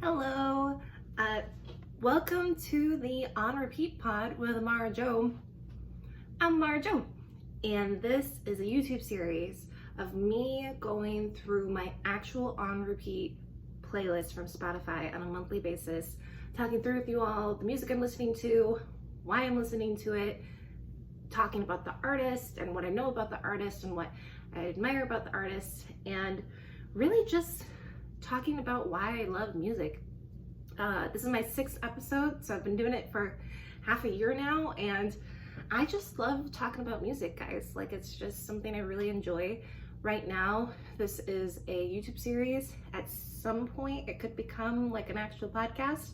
Hello, welcome to the On Repeat Pod with Amara Joe. I'm Amara Joe, and this is a YouTube series of me going through my actual On Repeat playlist from Spotify on a monthly basis, talking through with you all the music I'm listening to, why I'm listening to it, talking about the artist and what I know about the artist and what I admire about the artist, and really just talking about why I love music. This is my 6th episode, so I've been doing it for half a year now, and I just love talking about music, guys. Like, it's just something I really enjoy. Right now, this is a YouTube series. At some point, it could become like an actual podcast.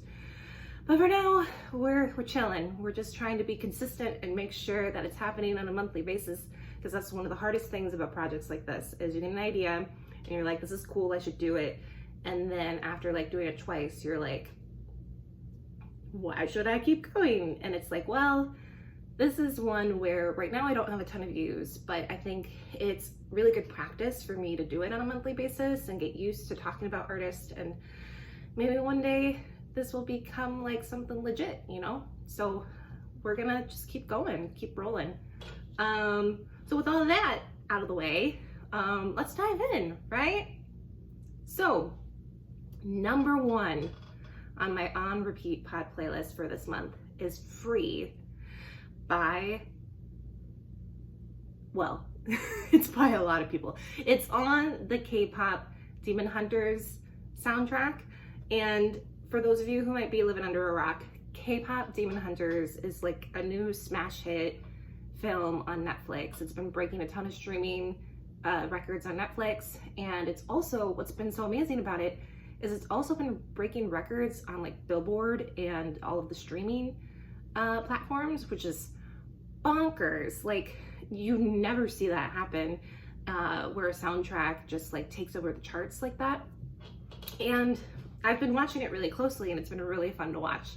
But for now, we're chilling. We're just trying to be consistent and make sure that it's happening on a monthly basis, because that's one of the hardest things about projects like this, is you get an idea and you're like, this is cool, I should do it. And then after like doing it twice, you're like, why should I keep going? And it's like, well, this is one where right now I don't have a ton of views, but I think it's really good practice for me to do it on a monthly basis and get used to talking about artists. And maybe one day this will become like something legit, you know? So we're gonna just keep going, keep rolling. So with all of that out of the way, let's dive in, right? So, number 1 on my On Repeat Pod playlist for this month is Free by, well, it's by a lot of people. It's on the K-Pop Demon Hunters soundtrack. And for those of you who might be living under a rock, K-Pop Demon Hunters is like a new smash hit film on Netflix. It's been breaking a ton of streaming records on Netflix, and it's also, what's been so amazing about it is it's also been breaking records on like Billboard and all of the streaming platforms, which is bonkers. Like, you never see that happen, where a soundtrack just like takes over the charts like that. And I've been watching it really closely, and it's been really fun to watch.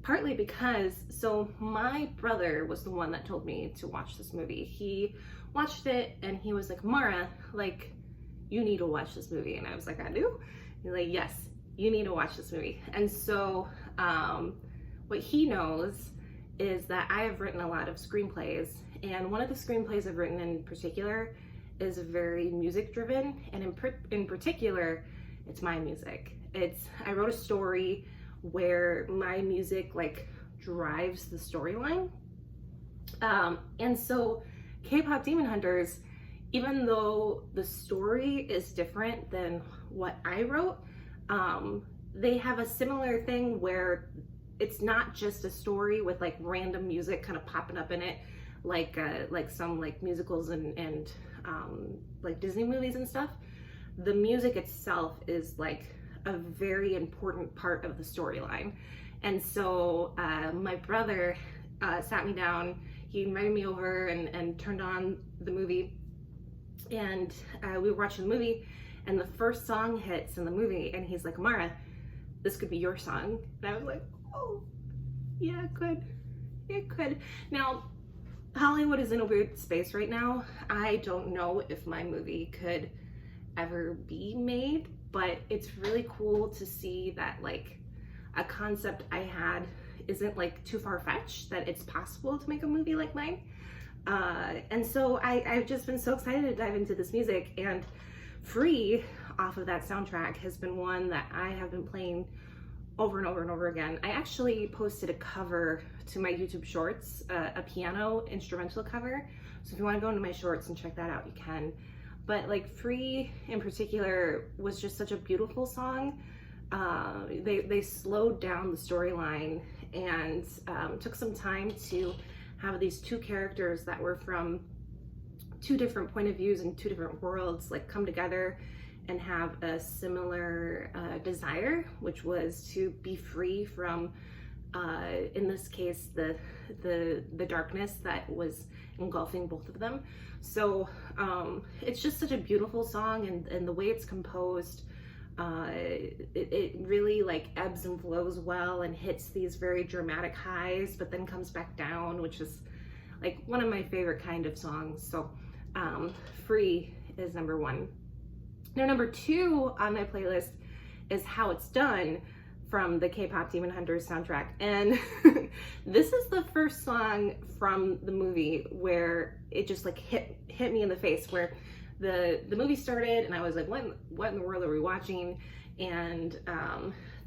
Partly because, so my brother was the one that told me to watch this movie. He watched it and he was like, Mara, like, you need to watch this movie. And I was like, I do? He's like, yes, you need to watch this movie. And so what he knows is that I have written a lot of screenplays, and one of the screenplays I've written in particular is very music driven, and in particular, it's my music. I wrote a story where my music like drives the storyline. And so K-Pop Demon Hunters, even though the story is different than what I wrote, they have a similar thing where it's not just a story with like random music kind of popping up in it, like some like musicals and like Disney movies and stuff. The music itself is like a very important part of the storyline. And so my brother sat me down, he invited me over and turned on the movie, and we were watching the movie, and the first song hits in the movie, and he's like, Amara, this could be your song. And I was like, oh, yeah, it could. Now, Hollywood is in a weird space right now. I don't know if my movie could ever be made, but it's really cool to see that like a concept I had isn't like too far-fetched, that it's possible to make a movie like mine. And so I've just been so excited to dive into this music, and Free off of that soundtrack has been one that I have been playing over and over and over again. I actually posted a cover to my YouTube shorts, a piano instrumental cover. So if you want to go into my shorts and check that out, you can. But like Free in particular was just such a beautiful song. They slowed down the storyline and took some time to have these two characters that were from 2 different point of views and 2 different worlds like come together and have a similar desire, which was to be free from, in this case, the darkness that was engulfing both of them. So it's just such a beautiful song, and the way it's composed, it really like ebbs and flows well and hits these very dramatic highs, but then comes back down, which is like one of my favorite kind of songs. So Free is number 1. Now, number 2 on my playlist is how it's done from the K-Pop Demon Hunters soundtrack. And this is the first song from the movie where it just like hit me in the face, where the movie started and I was like, what in the world are we watching? And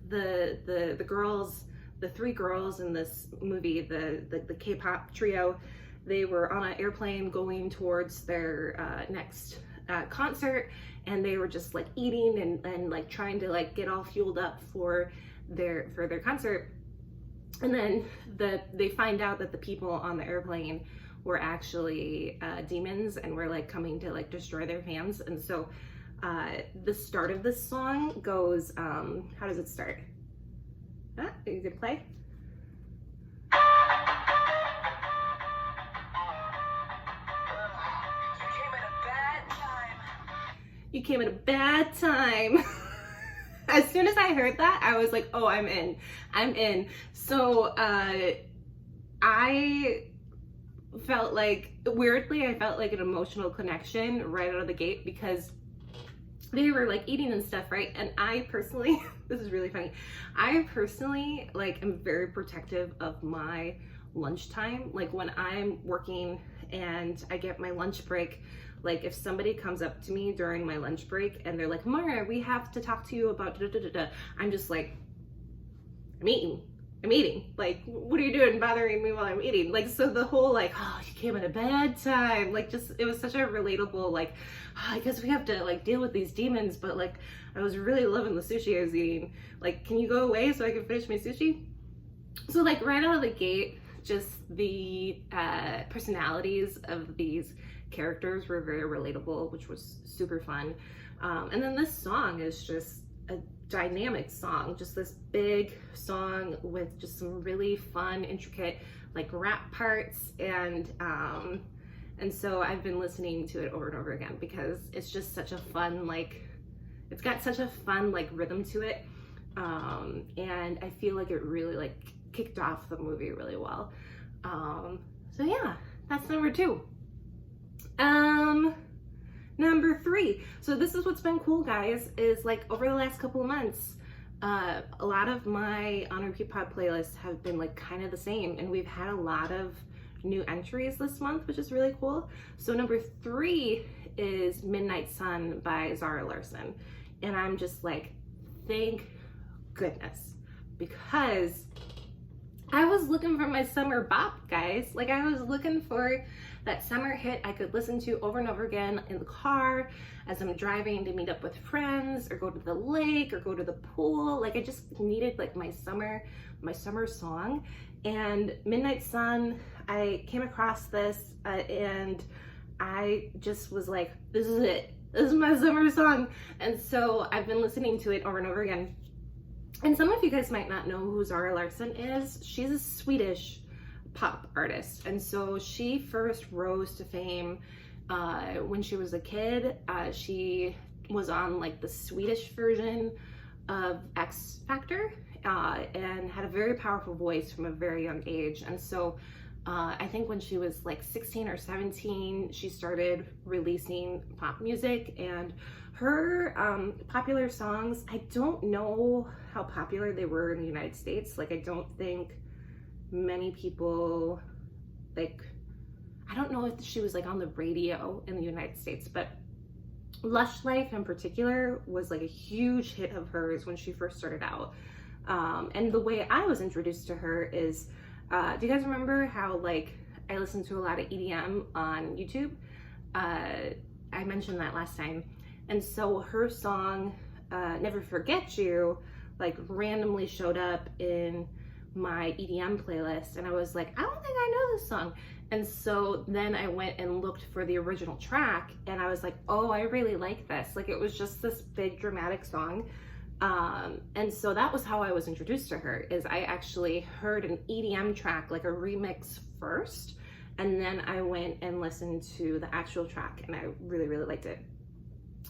the girls, the three girls in this movie, the K-pop trio, they were on an airplane going towards their next concert, and they were just like eating and like trying to like get all fueled up for their concert. And then they find out that the people on the airplane were actually demons and were like coming to like destroy their fans. And so the start of this song goes, how does it start? Are you gonna play? You came at a bad time. As soon as I heard that, I was like, oh, I'm in. So I felt like, weirdly, I felt like an emotional connection right out of the gate, because they were like eating and stuff, right? And I personally, this is really funny, I personally like am very protective of my lunchtime. Like when I'm working and I get my lunch break, like if somebody comes up to me during my lunch break and they're like, Amara, we have to talk to you about da da da da, I'm just like, I'm eating. Like, what are you doing bothering me while I'm eating? Like, so the whole like, oh, you came at a bad time, like just, it was such a relatable, like, oh, I guess we have to like deal with these demons, but like, I was really loving the sushi I was eating. Like, can you go away so I can finish my sushi? So like right out of the gate, just the personalities of these characters were very relatable, which was super fun. And then this song is just a dynamic song, just this big song with just some really fun, intricate like rap parts, and so I've been listening to it over and over again because it's just such a fun, like, it's got such a fun like rhythm to it, and I feel like it really like kicked off the movie really well. So yeah, that's number 2. Number 3. So this is what's been cool, guys, is like over the last couple of months, a lot of my On Repeat Pod playlists have been like kind of the same, and we've had a lot of new entries this month, which is really cool. So number 3 is Midnight Sun by Zara Larsson. And I'm just like, thank goodness, because I was looking for my summer bop, guys. Like I was looking for that summer hit I could listen to over and over again in the car as I'm driving to meet up with friends or go to the lake or go to the pool. Like I just needed like my summer song. And Midnight Sun, I came across this and I just was like, this is it. This is my summer song. And so I've been listening to it over and over again. And some of you guys might not know who Zara Larsson is. She's a Swedish pop artist, and so she first rose to fame when she was a kid. She was on like the Swedish version of X Factor, and had a very powerful voice from a very young age. And so I think when she was like 16 or 17, she started releasing pop music, and her popular songs, I don't know how popular they were in the United States. Like I don't think many people, like, I don't know if she was like on the radio in the United States, but Lush Life in particular was like a huge hit of hers when she first started out. And the way I was introduced to her is, do you guys remember how like I listened to a lot of EDM on YouTube? I mentioned that last time. And so her song, Never Forget You, like randomly showed up in my EDM playlist, and I was like, I don't think I know this song. And so then I went and looked for the original track, and I was like, oh, I really like this. Like it was just this big dramatic song. And so that was how I was introduced to her, is I actually heard an EDM track, like a remix first, and then I went and listened to the actual track, and I really, really liked it.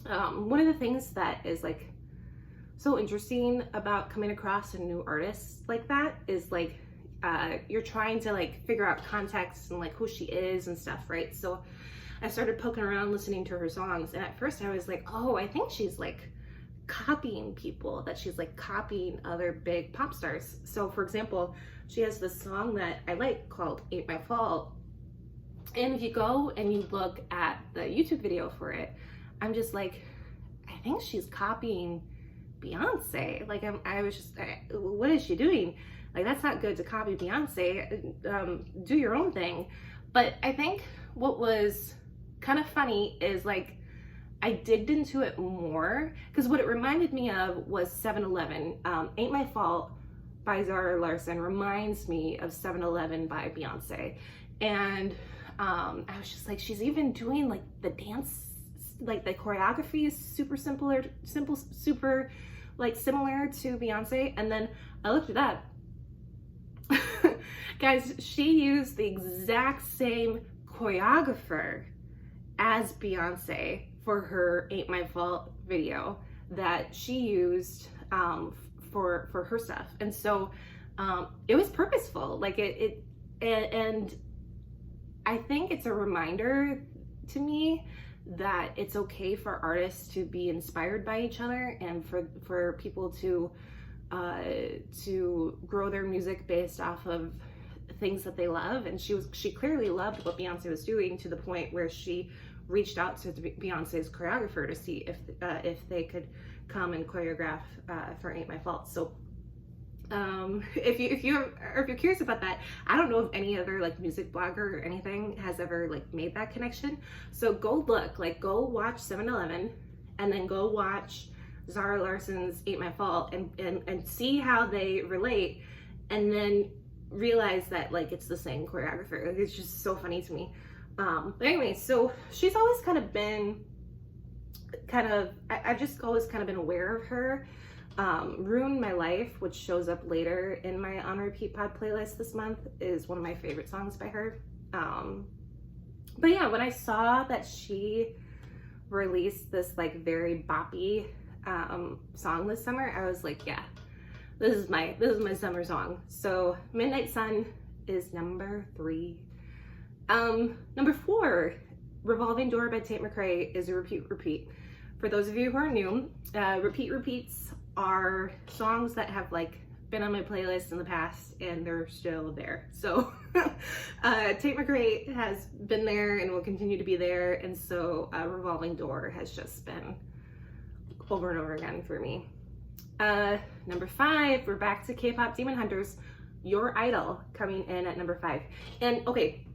One of the things that is like so interesting about coming across a new artist like that is like you're trying to like figure out context and like who she is and stuff, right? So I started poking around listening to her songs, and at first I was like, oh, I think she's like copying people, that she's like copying other big pop stars. So for example, she has this song that I like called Ain't My Fault. And if you go and you look at the YouTube video for it, I'm just like, I think she's copying Beyonce. Like I was just, what is she doing? Like, that's not good to copy Beyonce. Do your own thing. But I think what was kind of funny is like, I digged into it more because what it reminded me of was 7-Eleven. Ain't My Fault by Zara Larsson reminds me of 7-Eleven by Beyonce. And I was just like, she's even doing like the dance, like the choreography is super super like similar to Beyonce. And then I looked it up. Guys, she used the exact same choreographer as Beyonce for her Ain't My Fault video that she used for her stuff. And so it was purposeful. Like and I think it's a reminder to me that it's okay for artists to be inspired by each other and for people to grow their music based off of things that they love. And she clearly loved what Beyonce was doing to the point where she reached out to Beyonce's choreographer to see if they could come and choreograph for Ain't My Fault. So if you're curious about that, I don't know if any other like music blogger or anything has ever like made that connection. So go look, like go watch 7-Eleven and then go watch Zara Larsson's Ain't My Fault and see how they relate, and then realize that like it's the same choreographer. Like, it's just so funny to me. But anyway, so she's always kind of been I've just always kind of been aware of her. Ruin My Life, which shows up later in my on repeat pod playlist this month, is one of my favorite songs by her. But yeah, when I saw that she released this like very boppy song this summer, I was like, yeah, this is my summer song. So Midnight Sun is number 3. Number 4, Revolving Door by Tate McRae is a repeat. For those of you who are new, repeats are songs that have like been on my playlist in the past and they're still there. So Tate McRae has been there and will continue to be there, and so Revolving Door has just been over and over again for me. Number 5, we're back to K-Pop Demon Hunters, Your Idol, coming in at number 5. And okay,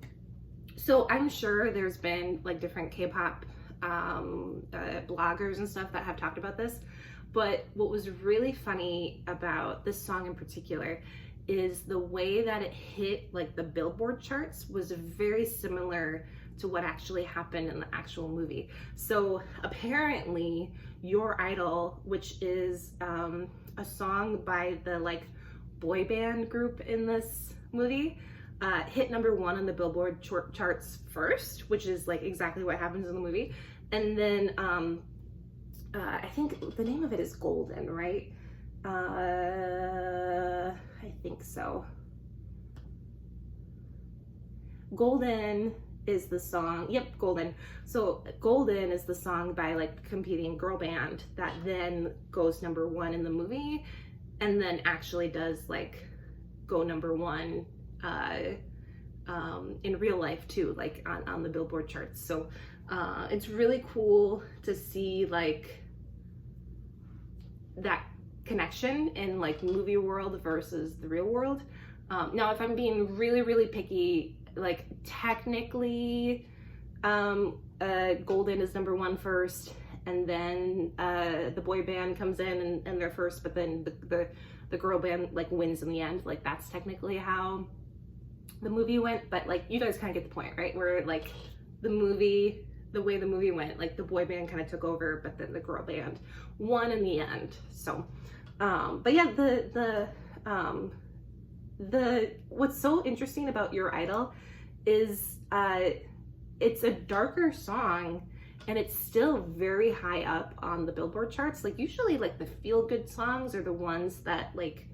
so I'm sure there's been like different K-pop bloggers and stuff that have talked about this, but what was really funny about this song in particular is the way that it hit like the Billboard charts was very similar to what actually happened in the actual movie. So apparently Your Idol, which is a song by the like boy band group in this movie, hit number 1 on the Billboard charts first, which is like exactly what happens in the movie. And then I think the name of it is Golden, right? I think so. Golden is the song, yep, Golden. So Golden is the song by like competing girl band that then goes number 1 in the movie, and then actually does like go number 1 in real life too, like on the Billboard charts. So it's really cool to see like that connection in like movie world versus the real world. Now if I'm being really picky, like technically Golden is number 1 first, and then the boy band comes in and they're first, but then the girl band like wins in the end. Like that's technically how the movie went, but like you guys kind of get the point, right? Where like the way the movie went, like the boy band kind of took over, but then the girl band won in the end. So but yeah, the what's so interesting about Your Idol is it's a darker song and it's still very high up on the Billboard charts. Like usually like the feel-good songs are the ones that like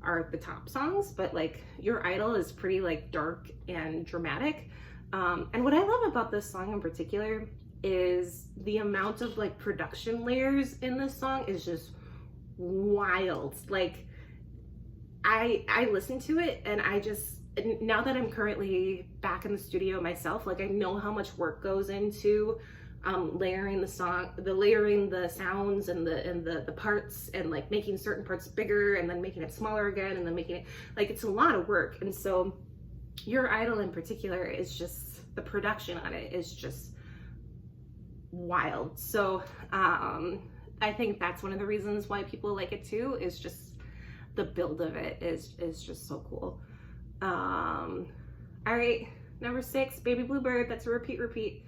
are the top songs, but like Your Idol is pretty like dark and dramatic. And what I love about this song in particular is the amount of like production layers in this song is just wild. Like I listen to it and I just, now that I'm currently back in the studio myself, like I know how much work goes into layering the song, layering the sounds and the parts, and like making certain parts bigger and then making it smaller again and then making it, like, it's a lot of work. And so Your Idol in particular is just, the production on it is just wild. So I think that's one of the reasons why people like it too, is just the build of it is just so cool. All right, number 6, Baby Bluebird. That's a repeat.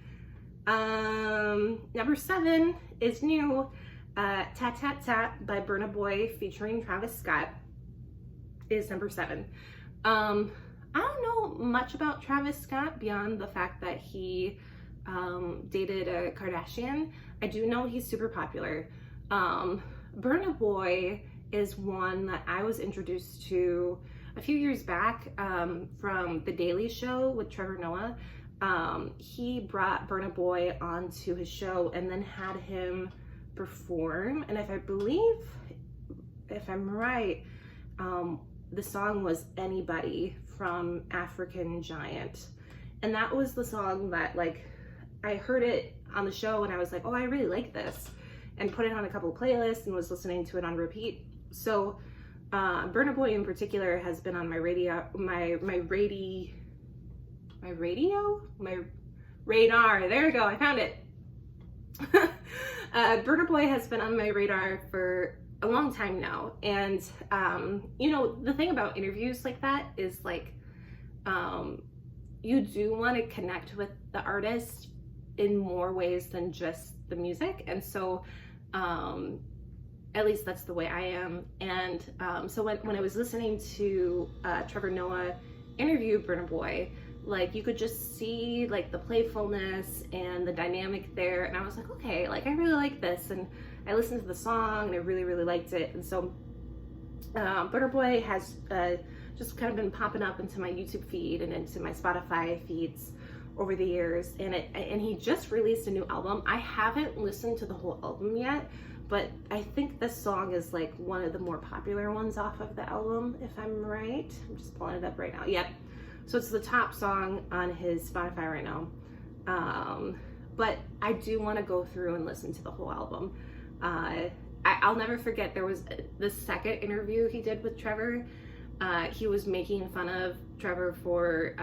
Number 7 is new, Tat Tat Tat by Burna Boy featuring Travis Scott is number 7. I don't know much about Travis Scott beyond the fact that he dated a Kardashian. I do know he's super popular. Burna Boy is one that I was introduced to a few years back from The Daily Show with Trevor Noah. He brought Burna Boy onto his show and then had him perform. And if I'm right, the song was Anybody from African Giant. And that was the song that, like, I heard it on the show and I was like, oh, I really like this, and put it on a couple of playlists and was listening to it on repeat. So Burna Boy in particular has been on my radar. There we go, I found it. Burna Boy has been on my radar for a long time now. And you know, the thing about interviews like that is, like, you do want to connect with the artist in more ways than just the music. And so at least that's the way I am. And so when I was listening to Trevor Noah interview Burna Boy, like, you could just see like the playfulness and the dynamic there, and I was like, okay, like, I really like this. And I listened to the song and I really liked it. And so Burna Boy has just kind of been popping up into my YouTube feed and into my Spotify feeds over the years, and he just released a new album. I haven't listened to the whole album yet, but I think this song is like one of the more popular ones off of the album, if I'm right. I'm just pulling it up right now. Yep. So it's the top song on his Spotify right now. But I do want to go through and listen to the whole album. I'll never forget, there was the second interview he did with Trevor. He was making fun of Trevor for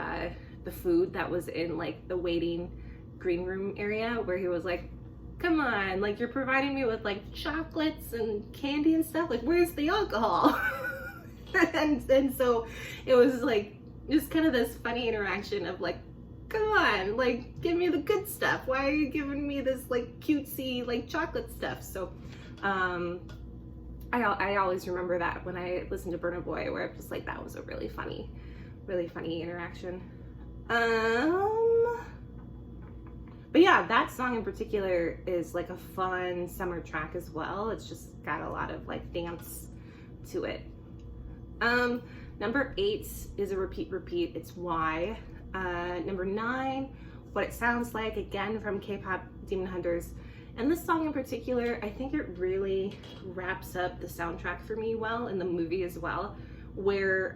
the food that was in like the waiting green room area, where he was like, come on, like, you're providing me with like chocolates and candy and stuff, like, where's the alcohol? and so it was like just kind of this funny interaction of like, come on, like, give me the good stuff. Why are you giving me this like cutesy like chocolate stuff? So I always remember that when I listened to Burna Boy, where I'm just like, that was a really funny interaction. But yeah, that song in particular is like a fun summer track as well. It's just got a lot of like dance to it. Number 8 is a repeat. It's Why. Number 9, What It Sounds Like, again from K-Pop Demon Hunters. And this song in particular, I think it really wraps up the soundtrack for me well, and the movie as well, where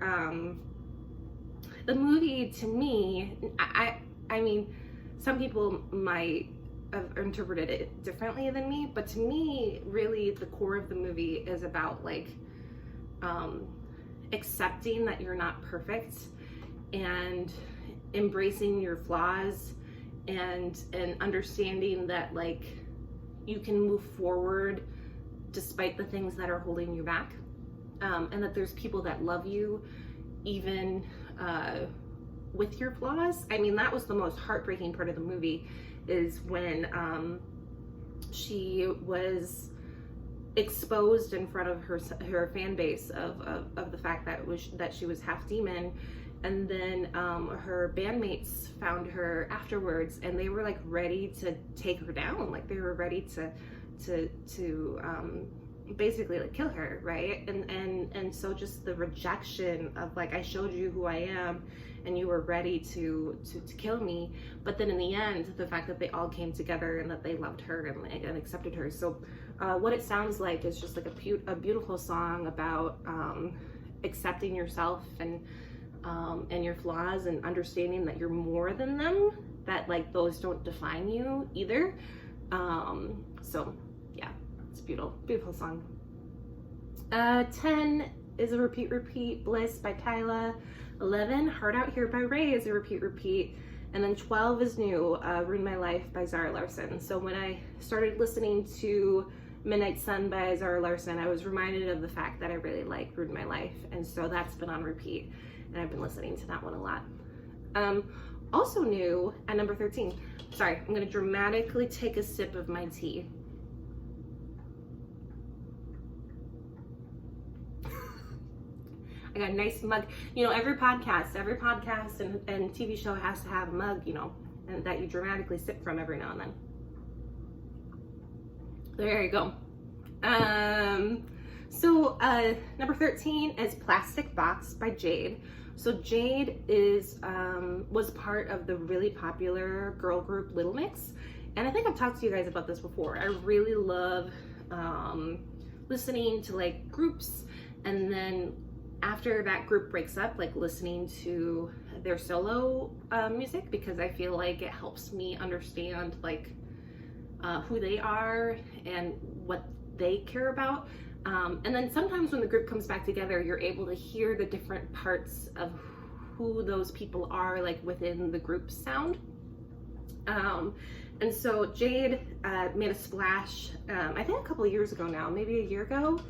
the movie, to me, I mean, some people might have interpreted it differently than me, but to me, really, the core of the movie is about like accepting that you're not perfect and embracing your flaws, and understanding that like you can move forward despite the things that are holding you back, and that there's people that love you even with your flaws. I mean, that was the most heartbreaking part of the movie, is when she was exposed in front of her fan base of the fact that she was half demon, and then her bandmates found her afterwards, and they were like ready to take her down. Like, they were ready to basically like kill her, right? And so just the rejection of like, I showed you who I am and you were ready to kill me, but then in the end, the fact that they all came together and that they loved her and accepted her. So what it sounds like is just like a beautiful song about accepting yourself and your flaws, and understanding that you're more than them, that like those don't define you either. So yeah, it's beautiful, beautiful song. 10 is a repeat, Bliss by Tyla. 11, Hard Out Here by Ray is a repeat. And then 12 is new, Ruin My Life by Zara Larsson. So when I started listening to Midnight Sun by Zara Larsson, I was reminded of the fact that I really like Ruin My Life. And so that's been on repeat, and I've been listening to that one a lot. Also new at number 13. Sorry, I'm gonna dramatically take a sip of my tea. I got a nice mug. You know, every podcast and TV show has to have a mug, you know, and that you dramatically sip from every now and then. There you go. Number 13 is Plastic Box by Jade. So Jade was part of the really popular girl group Little Mix. And I think I've talked to you guys about this before. I really love listening to like groups, and then after that group breaks up, like listening to their solo music, because I feel like it helps me understand like who they are and what they care about. And then sometimes when the group comes back together, you're able to hear the different parts of who those people are, like within the group sound. And so Jade made a splash, I think a couple of years ago now, maybe a year ago,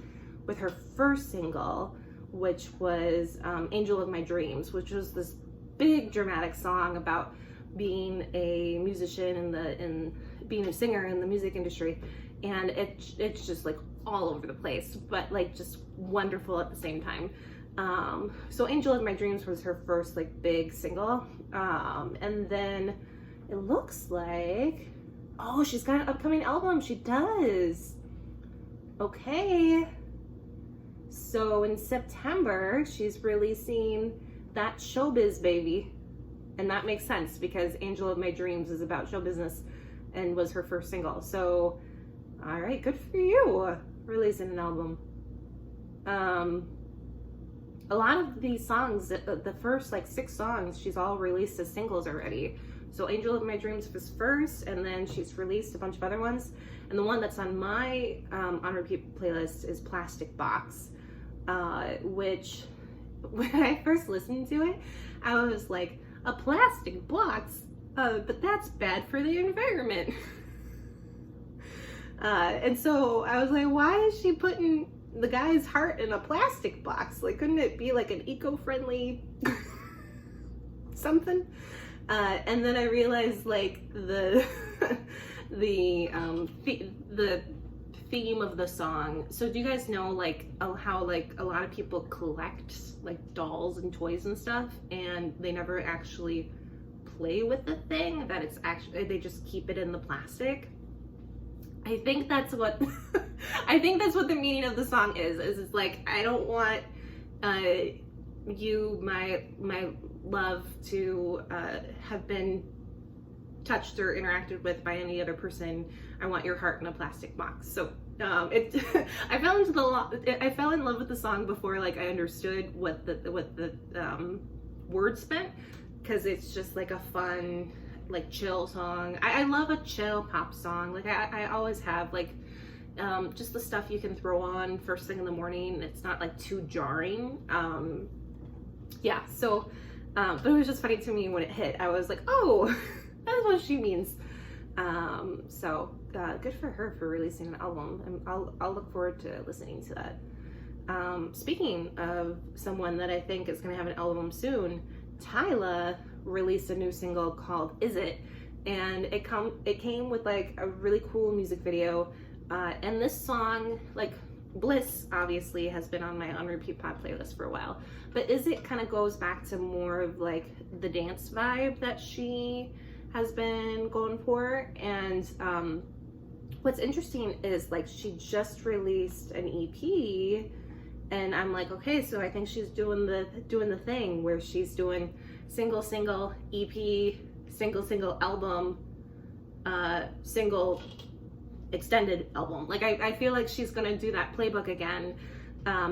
with her first single, which was Angel of My Dreams, which was this big dramatic song about being a musician and being a singer in the music industry. And it's just like all over the place, but like just wonderful at the same time. So Angel of My Dreams was her first like big single. And then it looks like, oh, she's got an upcoming album. She does. Okay. So in September, she's releasing That Showbiz Baby. And that makes sense because Angel of My Dreams is about show business and was her first single. So, all right, good for you, releasing an album. A lot of these songs, the first like 6 songs, she's all released as singles already. So Angel of My Dreams was first, and then she's released a bunch of other ones. And the one that's on my on repeat playlist is Plastic Box, which when I first listened to it, I was like, a plastic box? But that's bad for the environment. And so I was like, why is she putting the guy's heart in a plastic box? Like, couldn't it be like an eco-friendly something? And then I realized like the theme of the song. So do you guys know like how like a lot of people collect like dolls and toys and stuff, and they never actually play with the thing, that it's actually, they just keep it in the plastic? I think that's what I think that's what the meaning of the song is it's like, I don't want you, my love, to have been touched or interacted with by any other person. I want your heart in a plastic box. So I fell in love with the song before like I understood what the words meant, because it's just like a fun, like chill song. I love a chill pop song. Like I always have, like just the stuff you can throw on first thing in the morning. It's not like too jarring. Yeah, so but it was just funny to me when it hit. I was like, oh, that's what she means. So good for her for releasing an album, and I'll look forward to listening to that. Speaking of someone that I think is gonna have an album soon, Tyla released a new single called Is It, and it came with like a really cool music video, and this song, like Bliss obviously has been on my on repeat pop playlist for a while, but Is It kind of goes back to more of like the dance vibe that she has been going for. And what's interesting is like she just released an EP, and I'm like, okay, so I think she's doing the thing where she's doing single EP, single album, single extended album. Like I feel like she's gonna do that playbook again,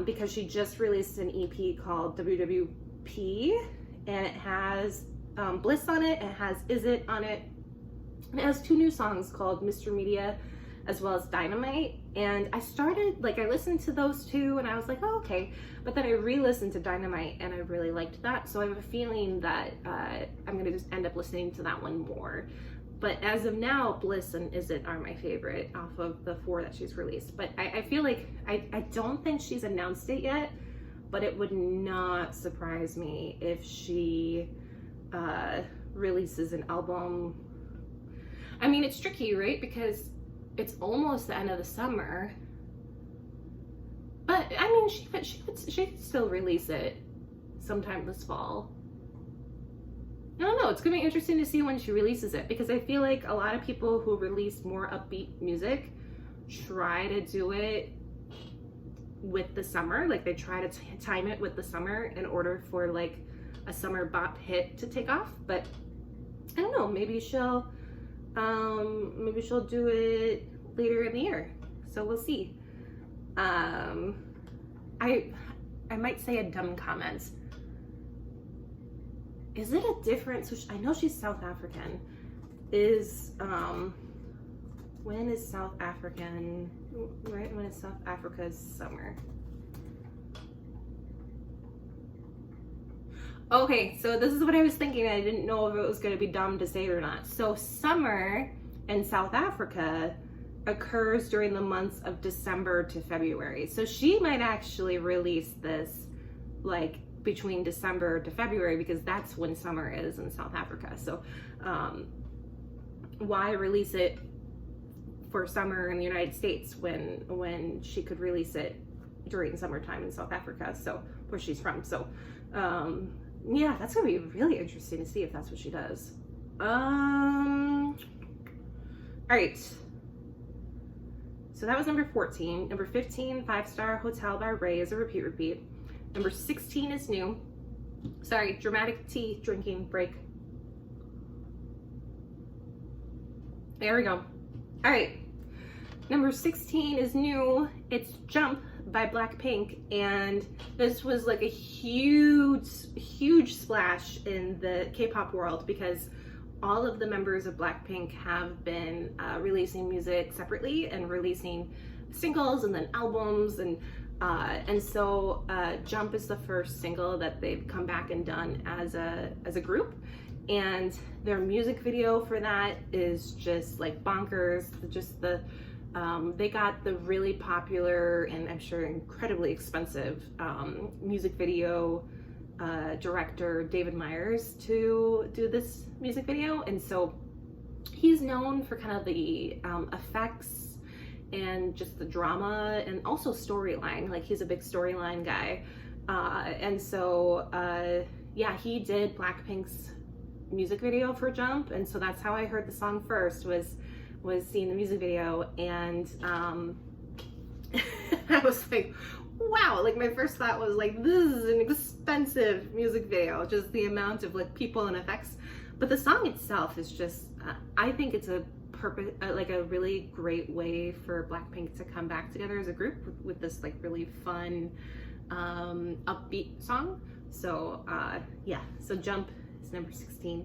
because she just released an EP called WWP, and it has Bliss on it, it has Is It on it, and it has 2 new songs called Mr. Media as well as Dynamite. And I listened to those 2 and I was like, oh, okay. But then I re-listened to Dynamite and I really liked that. So I have a feeling that I'm gonna just end up listening to that one more. But as of now, Bliss and Is It are my favorite off of the 4 that she's released. But I feel like, I don't think she's announced it yet, but it would not surprise me if she releases an album. I mean, it's tricky, right? Because it's almost the end of the summer, but I mean, she could still release it sometime this fall. I don't know, it's gonna be interesting to see when she releases it, because I feel like a lot of people who release more upbeat music try to do it with the summer, like they try to time it with the summer in order for like a summer bop hit to take off. But I don't know, maybe she'll do it later in the year, so we'll see. I might say a dumb comment. Is it a difference? So I know she's South African. When is South African? Right, when is South Africa's summer? Okay, so this is what I was thinking. I didn't know if it was going to be dumb to say it or not. So summer in South Africa occurs during the months of December to February. So she might actually release this like between December to February, because that's when summer is in South Africa. So why release it for summer in the United States when she could release it during summertime in South Africa, so where she's from. So yeah, that's gonna be really interesting to see if that's what she does. All right, so that was number 14. Number 15, 5 Star Hotel by Ray, is a repeat. Number 16 is new. Sorry, dramatic tea drinking break. There we go. All right, number 16 is new. It's Jump by Blackpink, and this was like a huge splash in the K-pop world, because all of the members of Blackpink have been releasing music separately and releasing singles and then albums, and so Jump is the first single that they've come back and done as a group, and their music video for that is just like bonkers. Just they got the really popular and I'm sure incredibly expensive music video director David Myers to do this music video, and so he's known for kind of the effects and just the drama and also storyline. Like he's a big storyline guy, and so yeah, he did Blackpink's music video for Jump, and so that's how I heard the song first, was seeing the music video. And I was like, wow, like my first thought was like, this is an expensive music video, just the amount of like people and effects. But the song itself is just I think it's a like a really great way for Blackpink to come back together as a group with this like really fun upbeat song. So yeah, so Jump is number 16.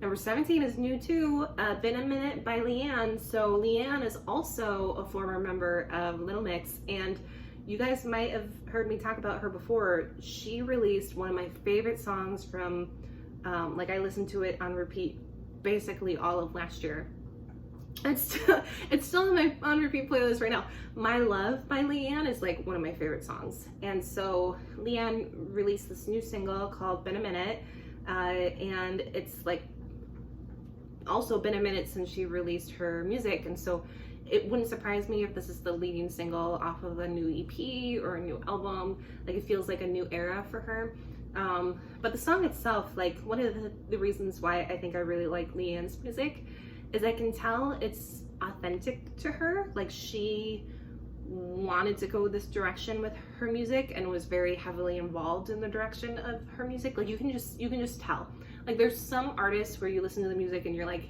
Number 17 is new too, Been a Minute by Leanne. So Leanne is also a former member of Little Mix, and you guys might have heard me talk about her before. She released one of my favorite songs from, like I listened to it on repeat basically all of last year. It's still in my on repeat playlist right now. My Love by Leanne is like one of my favorite songs. And so Leanne released this new single called Been a Minute, and it's like also been a minute since she released her music, and so it wouldn't surprise me if this is the leading single off of a new EP or a new album. Like it feels like a new era for her. But the song itself, like one of the reasons why I think I really like Leanne's music is I can tell it's authentic to her. Like, she wanted to go this direction with her music and was very heavily involved in the direction of her music. Like, you can just tell. Like, there's some artists where you listen to the music and you're like,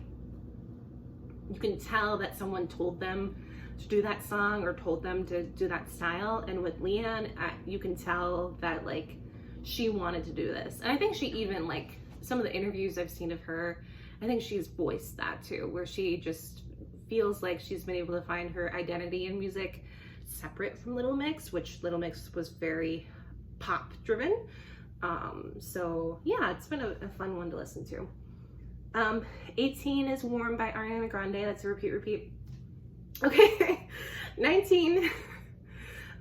you can tell that someone told them to do that song or told them to do that style. And with Leanne, you can tell that, like, she wanted to do this. And I think she even, like, some of the interviews I've seen of her, I think she's voiced that too, where she just feels like she's been able to find her identity in music separate from Little Mix, which Little Mix was very pop driven. So yeah, it's been a fun one to listen to. 18 is Warm by Ariana Grande. That's a repeat. Okay, 19.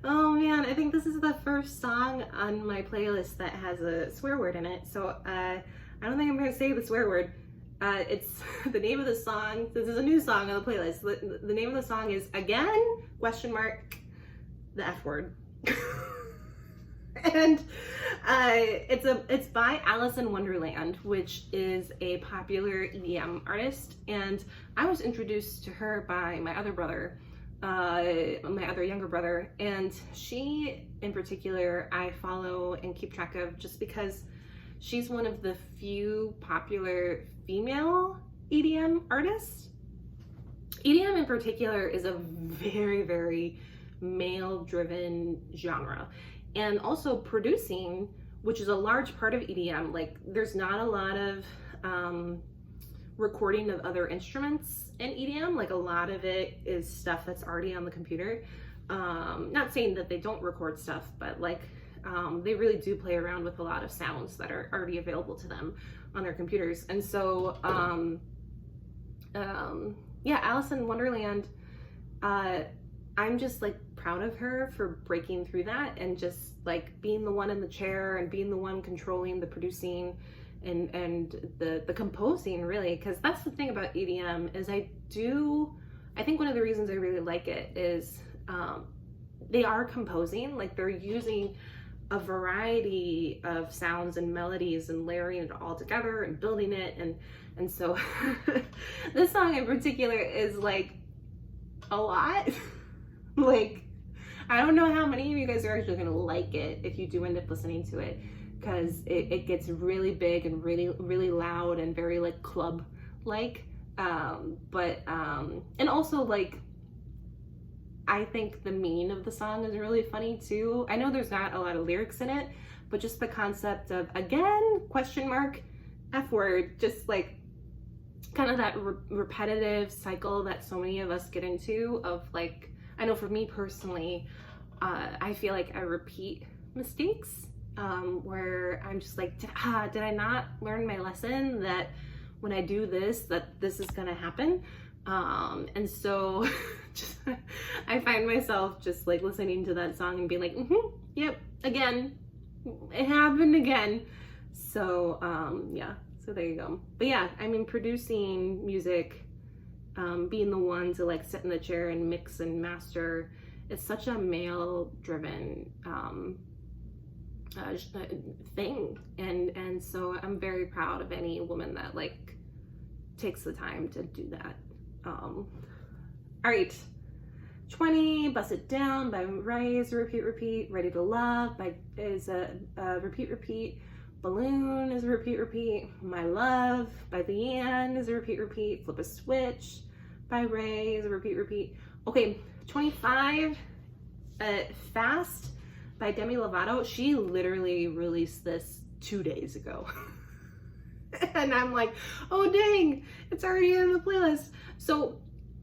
Oh man, I think this is the first song on my playlist that has a swear word in it. So I don't think I'm gonna say the swear word. It's the name of the song. This is a new song on the playlist. The name of the song is Again, the F word. And it's by Alice in Wonderland, which is a popular EDM artist. And I was introduced to her by my other brother, my other younger brother. And she, in particular, I follow and keep track of just because she's one of the few popular female EDM artists. EDM in particular is a very, very male-driven genre. And also producing, which is a large part of EDM, like, there's not a lot of recording of other instruments in EDM. Like, a lot of it is stuff that's already on the computer. Not saying that they don't record stuff, but like, they really do play around with a lot of sounds that are already available to them on their computers. And so, yeah, Alice in Wonderland, I'm just like proud of her for breaking through that and just like being the one in the chair and being the one controlling the producing and the composing, really. Because that's the thing about EDM is I think one of the reasons I really like it is they are composing, like they're using a variety of sounds and melodies and layering it all together and building it, and so this song in particular is like a lot. Like, I don't know how many of you guys are actually gonna like it if you do end up listening to it, because it gets really big and really loud and very like club like, and also like I think the meaning of the song is really funny too. I know there's not a lot of lyrics in it, but just the concept of again, F word, just like kind of that repetitive cycle that so many of us get into of like, I know for me personally, I feel like I repeat mistakes where I'm just like, did I not learn my lesson that when I do this, that this is gonna happen? And so just, I find myself just like listening to that song and being like, yep, again, it happened again. So yeah, so there you go. But yeah, I mean, producing music, being the one to like sit in the chair and mix and master, it's such a male driven thing, and so I'm very proud of any woman that like takes the time to do that. All right, 20, Bust It Down by Ray is a repeat. Ready to Love is a repeat. Balloon is a repeat. My Love by Leanne is a repeat. Flip a Switch by Ray is a repeat. Okay, 25, Fast by Demi Lovato. She literally released this 2 days ago. And I'm like, oh dang, it's already in the playlist. So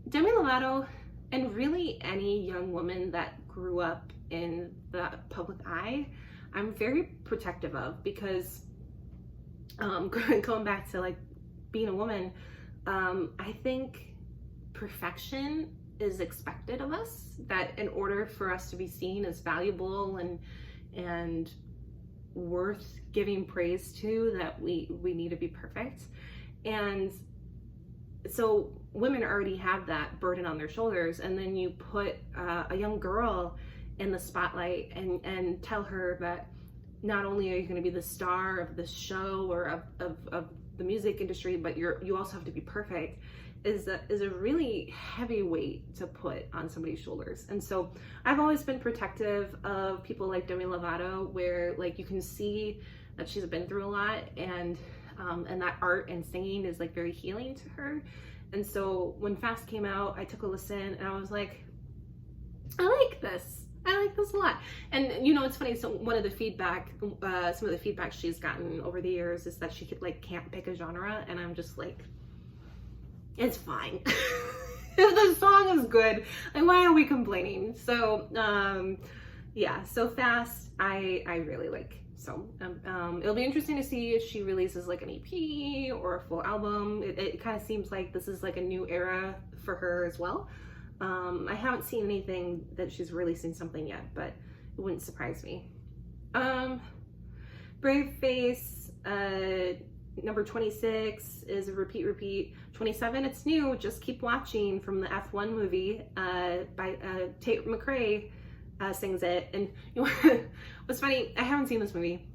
Demi Lovato, and really any young woman that grew up in the public eye, I'm very protective of, because going back to like being a woman, I think perfection is expected of us, that in order for us to be seen as valuable and worth giving praise to, that we need to be perfect. And so women already have that burden on their shoulders, and then you put a young girl in the spotlight and tell her that not only are you going to be the star of this show or of the music industry, but you also have to be perfect. is a really heavy weight to put on somebody's shoulders. And so I've always been protective of people like Demi Lovato, where like you can see that she's been through a lot, and that art and singing is like very healing to her. And so when Fast came out, I took a listen and I was like, I like this a lot. And you know, it's funny, so one of the feedback, some of the feedback she's gotten over the years is that she can't pick a genre, and I'm just like, it's fine. If the song is good, like why are we complaining? So yeah, so Fast I really like. So it'll be interesting to see if she releases like an EP or a full album. It kind of seems like this is like a new era for her as well. I haven't seen anything that she's releasing something yet, but it wouldn't surprise me. Brave Face, number 26 is a repeat. 27, it's new, Just Keep Watching from the F1 movie by Tate McRae sings it. And you know, what's funny, I haven't seen this movie.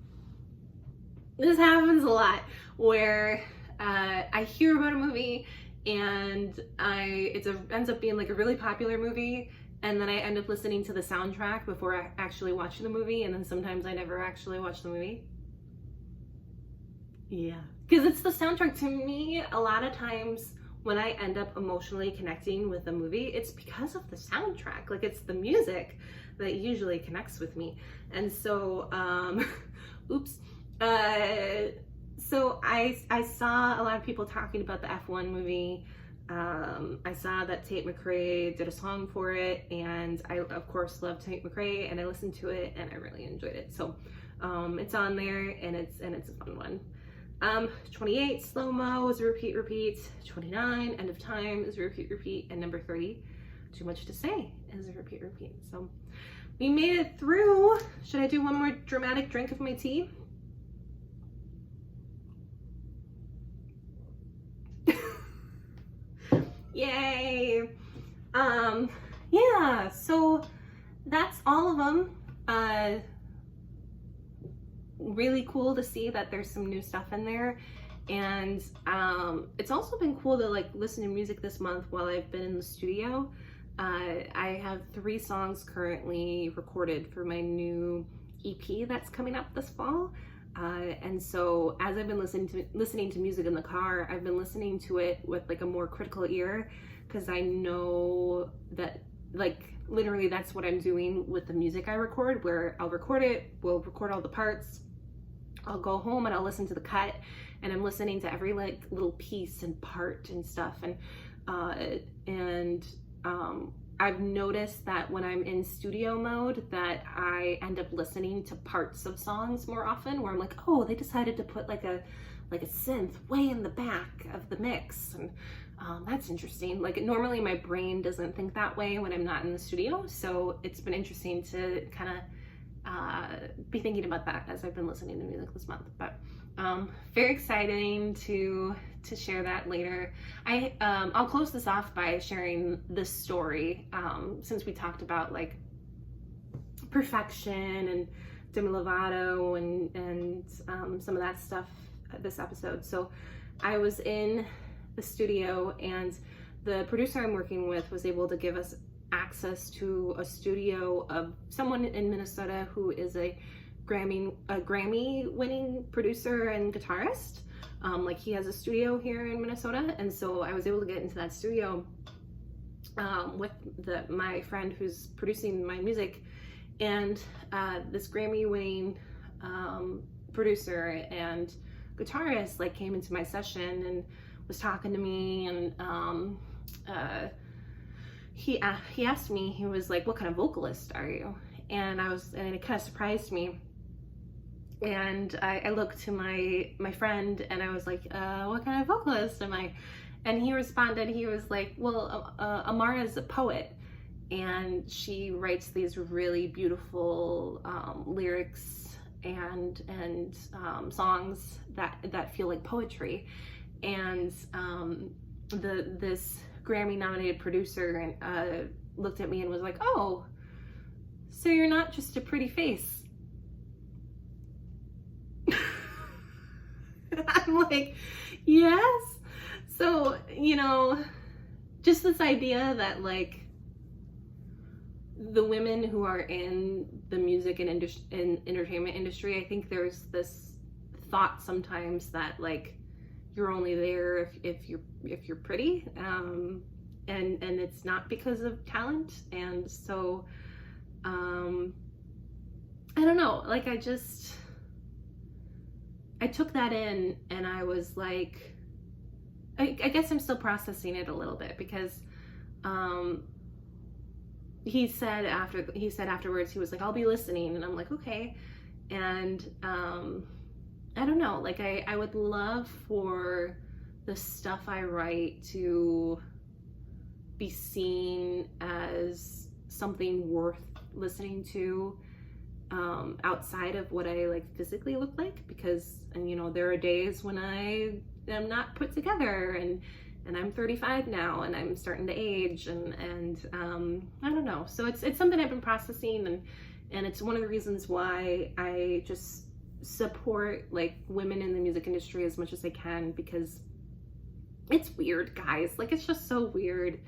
This happens a lot where I hear about a movie and it ends up being like a really popular movie, and then I end up listening to the soundtrack before I actually watch the movie, and then sometimes I never actually watch the movie. Yeah, because it's the soundtrack. To me, a lot of times when I end up emotionally connecting with a movie, it's because of the soundtrack. Like, it's the music that usually connects with me. And so oops, so I saw a lot of people talking about the F1 movie. I saw that Tate McRae did a song for it, and I of course love Tate McRae, and I listened to it and I really enjoyed it. So it's on there, and it's a fun one. 28, Slow Mo is a repeat. 29, End of Time is a repeat, and number 30, Too Much to Say is a repeat. So we made it through. Should I do one more dramatic drink of my tea? Yay! Yeah, so that's all of them. Really cool to see that there's some new stuff in there, and it's also been cool to like listen to music this month while I've been in the studio. I have 3 songs currently recorded for my new EP that's coming up this fall. And so as I've been listening to music in the car, I've been listening to it with like a more critical ear, because I know that like literally that's what I'm doing with the music I record, where I'll record it, we'll record all the parts, I'll go home and I'll listen to the cut, and I'm listening to every like little piece and part and stuff. And I've noticed that when I'm in studio mode that I end up listening to parts of songs more often, where I'm like, oh, they decided to put like a synth way in the back of the mix, and that's interesting. Like, normally my brain doesn't think that way when I'm not in the studio, so it's been interesting to kind of be thinking about that as I've been listening to music this month. But very exciting to share that later. I'll close this off by sharing this story, since we talked about like perfection and Demi Lovato and some of that stuff this episode. So I was in the studio, and the producer I'm working with was able to give us access to a studio of someone in Minnesota who is a Grammy winning producer and guitarist. Like, he has a studio here in Minnesota, and so I was able to get into that studio with my friend who's producing my music, and this Grammy winning producer and guitarist like came into my session and was talking to me, and he asked me, he was like, what kind of vocalist are you? And it kind of surprised me. And I looked to my friend and I was like, what kind of vocalist am I? And he responded, he was like, well, Amara is a poet, and she writes these really beautiful lyrics and songs that feel like poetry. And this Grammy nominated producer looked at me and was like, oh, so you're not just a pretty face. I'm like, yes. So, you know, just this idea that like the women who are in the music and entertainment industry, I think there's this thought sometimes that like you're only there if you're pretty, and it's not because of talent. And so I don't know, like I took that in, and I was like, I guess I'm still processing it a little bit, because he said afterwards, he was like, I'll be listening, and I'm like, okay. And I don't know, like I would love for the stuff I write to be seen as something worth listening to, outside of what I like physically look like, because, and you know, there are days when I am not put together, and I'm 35 now, and I'm starting to age, and I don't know. So it's something I've been processing, and it's one of the reasons why I just support like women in the music industry as much as I can, because it's weird, guys. Like it's just so weird,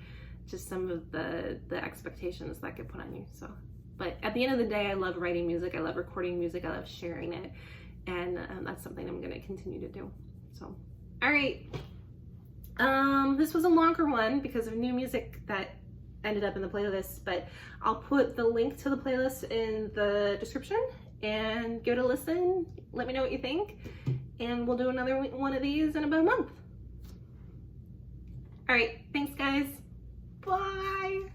just some of the expectations that get put on you. So, but at the end of the day, I love writing music, I love recording music, I love sharing it, and that's something I'm going to continue to do. So, all right. This was a longer one because of new music that ended up in the playlist, but I'll put the link to the playlist in the description, and give it a listen. Let me know what you think, and we'll do another one of these in about a month. All right, thanks guys. Bye.